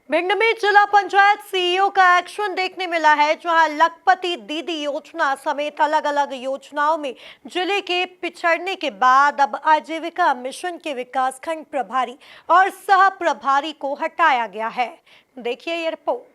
भिंड में जिला पंचायत सीईओ का एक्शन देखने मिला है, जहां लखपति दीदी योजना समेत अलग अलग योजनाओं में जिले के पिछड़ने के बाद अब आजीविका मिशन के विकासखंड प्रभारी और सह प्रभारी को हटाया गया है। देखिए ये रिपोर्ट।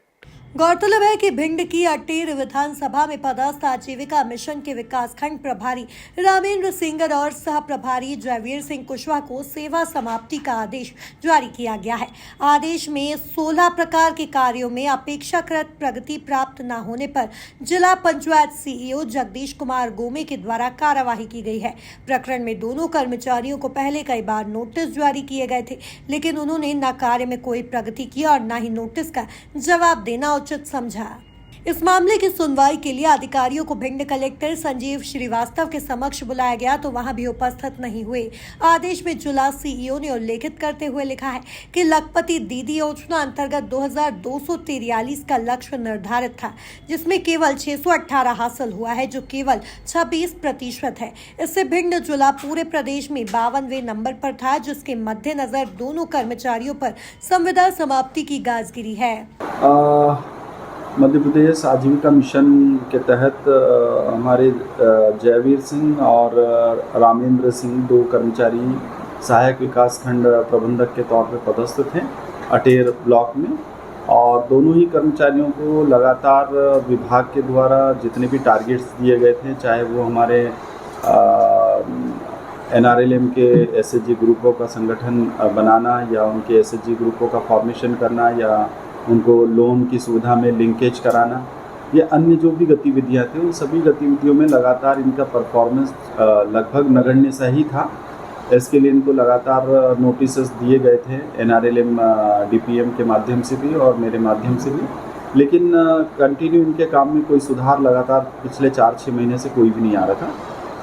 गौरतलब है कि भिंड की अटेर विधानसभा में पदस्थ आजीविका मिशन के विकासखंड प्रभारी रामेंद्र सिंह और सह प्रभारी जयवीर सिंह कुशवाहा को सेवा समाप्ति का आदेश जारी किया गया है। आदेश में 16 प्रकार के कार्यों में अपेक्षाकृत प्रगति प्राप्त न होने पर जिला पंचायत सीईओ जगदीश कुमार गोमे के द्वारा कार्यवाही की गई है। प्रकरण में दोनों कर्मचारियों को पहले कई बार नोटिस जारी किए गए थे, लेकिन उन्होंने न कार्य में कोई प्रगति की और न ही नोटिस का जवाब देना उचित समझा। इस मामले की सुनवाई के लिए अधिकारियों को भिंड कलेक्टर संजीव श्रीवास्तव के समक्ष बुलाया गया, तो वहां भी उपस्थित नहीं हुए। आदेश में जिला सीईओ ने उल्लेखित करते हुए लिखा है कि लखपति दीदी योजना अंतर्गत 2243 का लक्ष्य निर्धारित था, जिसमें केवल 618 हासिल हुआ है, जो केवल 26% है। इससे भिंड जिला पूरे प्रदेश में 52वें नंबर पर था, जिसके मद्देनजर दोनों कर्मचारियों पर संविदा समाप्ति की गाज गिरी है। मध्य प्रदेश आजीविका मिशन के तहत हमारे जयवीर सिंह और रामेंद्र सिंह दो कर्मचारी सहायक विकास खंड प्रबंधक के तौर पर पदस्थ थे अटेर ब्लॉक में, और दोनों ही कर्मचारियों को लगातार विभाग के द्वारा जितने भी टारगेट्स दिए गए थे, चाहे वो हमारे NRLM के SHG ग्रुपों का संगठन बनाना या उनके SHG ग्रुपों का फॉर्मेशन करना या उनको लोन की सुविधा में लिंकेज कराना, ये अन्य जो भी गतिविधियाँ थी उन सभी गतिविधियों में लगातार इनका परफॉर्मेंस लगभग नगण्य सा ही था। इसके लिए इनको लगातार नोटिसेस दिए गए थे NRLM DPM के माध्यम से भी और मेरे माध्यम से भी, लेकिन कंटिन्यू इनके काम में कोई सुधार लगातार पिछले 4-6 महीने से कोई भी नहीं आ रहा था।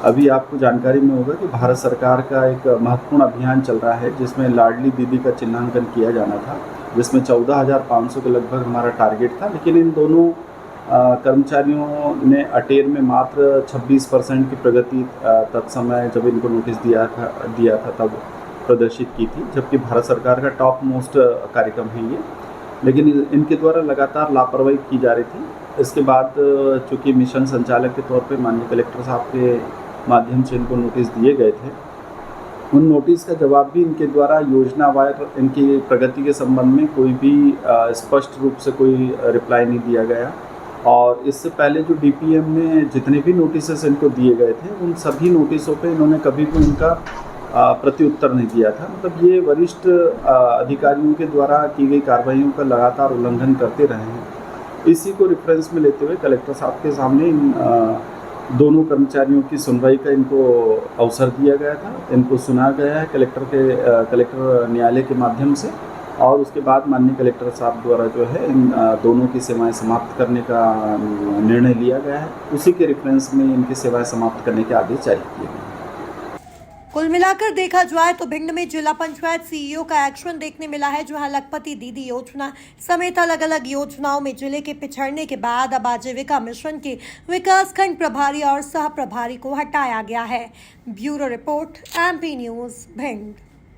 अभी आपको जानकारी में होगा कि भारत सरकार का एक महत्वपूर्ण अभियान चल रहा है, जिसमें लाडली दीदी का चिन्हांकन किया जाना था, जिसमें 14,500 के लगभग हमारा टारगेट था, लेकिन इन दोनों कर्मचारियों ने अटेर में मात्र 26% की प्रगति तत्समय जब इनको नोटिस दिया था तब प्रदर्शित की थी, जबकि भारत सरकार का टॉप मोस्ट कार्यक्रम है ये, लेकिन इनके द्वारा लगातार लापरवाही की जा रही थी। इसके बाद चूँकि मिशन संचालक के तौर पर माननीय कलेक्टर साहब के माध्यम से इनको नोटिस दिए गए थे, उन नोटिस का जवाब भी इनके द्वारा योजनावार इनकी प्रगति के संबंध में कोई भी स्पष्ट रूप से कोई रिप्लाई नहीं दिया गया। और इससे पहले जो DPM में जितने भी नोटिसेस इनको दिए गए थे, उन सभी नोटिसों पे इन्होंने कभी भी उनका प्रत्युत्तर नहीं दिया था। मतलब ये वरिष्ठ अधिकारियों के द्वारा की गई कार्रवाइयों का लगातार उल्लंघन करते रहे हैं। इसी को रेफरेंस में लेते हुए कलेक्टर साहब के सामने दोनों कर्मचारियों की सुनवाई का इनको अवसर दिया गया था। इनको सुना गया है कलेक्टर न्यायालय के माध्यम से, और उसके बाद माननीय कलेक्टर साहब द्वारा जो है इन दोनों की सेवाएं समाप्त करने का निर्णय लिया गया है। उसी के रेफरेंस में इनकी सेवाएं समाप्त करने के आदेश जारी किए गए। कुल मिलाकर देखा जाए तो भिंड में जिला पंचायत सीईओ का एक्शन देखने मिला है, जहां लखपति दीदी योजना समेत अलग अलग योजनाओं में जिले के पिछड़ने के बाद अब आजीविका मिशन के विकासखंड प्रभारी और सह प्रभारी को हटाया गया है। Bureau report MP news Bhind.